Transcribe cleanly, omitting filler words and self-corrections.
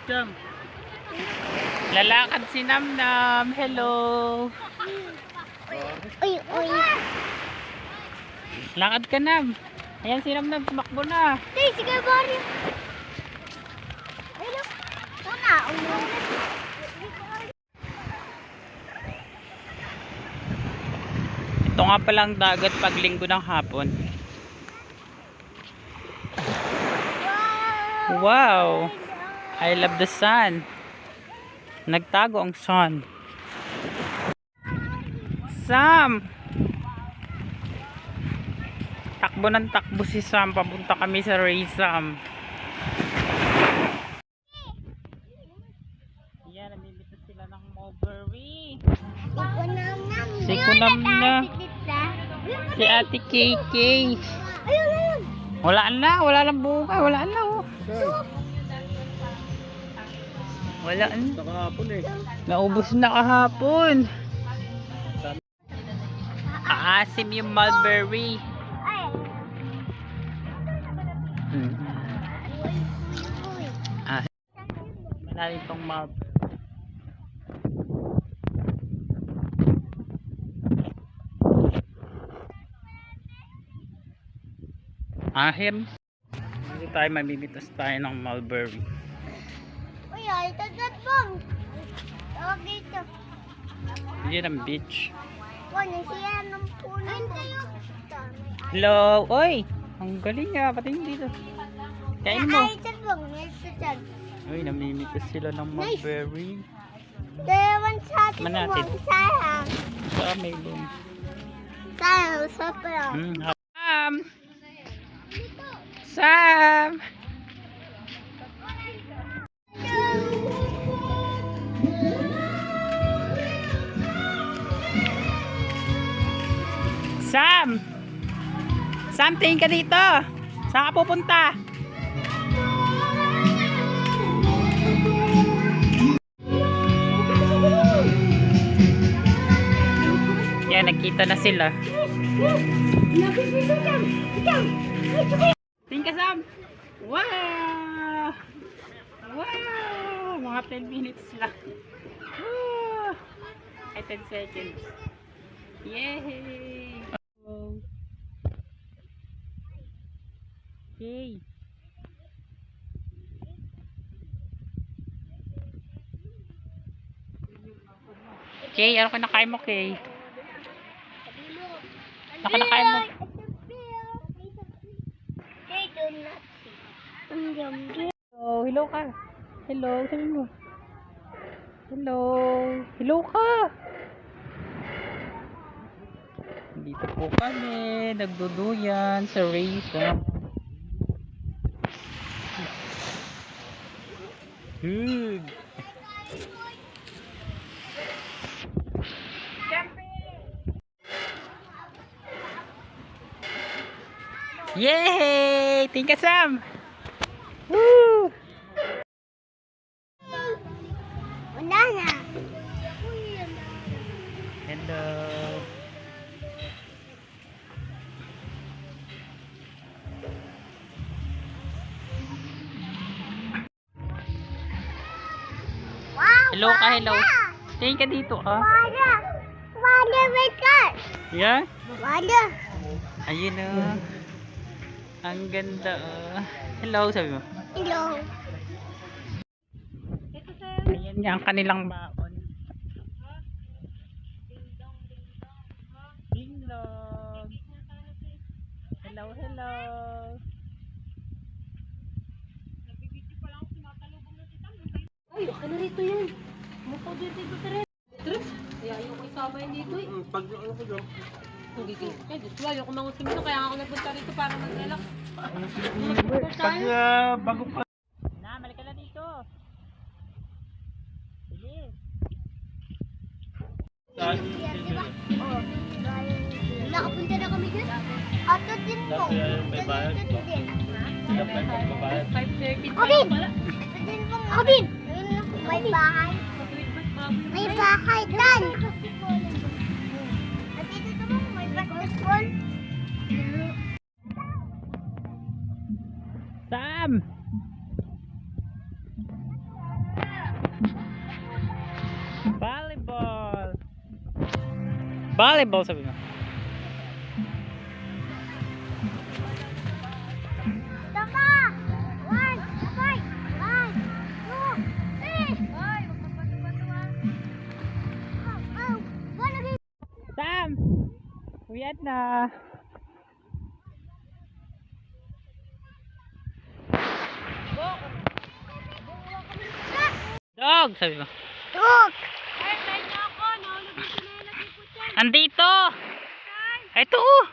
Jam. Lalakad si Namnam. Hello. Uy, uy. Lakad ka, Nam. Ayan si Namnam, tumakbo na. Tay, sige, Barry. Ay, look. Sana, Ito nga palang dagat pag linggo ng hapon. Wow! I love the sun. Nagtago ang sun. Sam! Takbo ng takbo si Sam. Papunta kami sa Raysam. Yan, namimitas sila ng mulberry. Si Kunam na. Si Ate KK. Ayun. Wala lang buka. Wala na, oh. Wala na. Nakahapon eh. Naubos na kahapon. Aasim yung mulberry. Ay. Malalim tong mulberry. Ahim. Dito tayo mamimitas tayo ng mulberry. Uy, ay, tagat bang. Tawag dito. Yan ang beach. Ano siya ng puno? Ay, tayo. Hello! Oy! Ang galing nga. Pati dito. Kain mo. Ay, tagbang. Ito dyan. Uy, namimitas sila ng mulberry. Dawan sa atin Man natin. mo. Sayang. Sa may lum. Sayang. Sobrang. Sam! Sam! Sam! Sam, tingin ka dito. Saan ka pupunta? Yan, nagkita na sila. Tingin ka, Sam! Wow! Wow! Mga 10 minutes lang. Wow! Ay, 10 seconds. Yay! Okay. Okay, ano kinakain mo, Kay? Ano kinakain mo? Oh, hello ka. Hello, sabi mo. Hello. Hello ka. Dito po kami. Nagduduyan sa Raysam. Good. Yay! Tingka Sam! Woo! Wala na. Hello. Wow, Hello ka, hello. Tingin ka dito, ah. Wala. Wala, wait ka. Yeah? Wala. Ayun na. Ang ganda, ah. Hello, sabi mo. Hello. Ayan nga ang kanilang baon. Dinglong. Hello, hello. Ay, ano rito yan? Mukha dito rin. Trip? Kaya ayoko isabay dito eh. Pag ano ko dyan? Hindi ko. Kaya gusto ayoko mangusim ito. Kaya ako nagpunta rito para mag-relax. Pag bago pa. Na, balik ka na dito. Bilis. Nakapunta na kami dyan. Ato din po. May bayad Ato pa. din. Dapat magbabayad. 5:30 Ako din. Ato din po. Ako din. May bahay. May bahay dan. At dito naman may basketball. Sam! Volleyball sabi mo. Tama! 1, 5, 1, 2, 3. Ay, magpapato-pato ah. Oh, wala din. Sam! Uwian na. Dog! Sabi mo. Truk! Andito! Ito oh!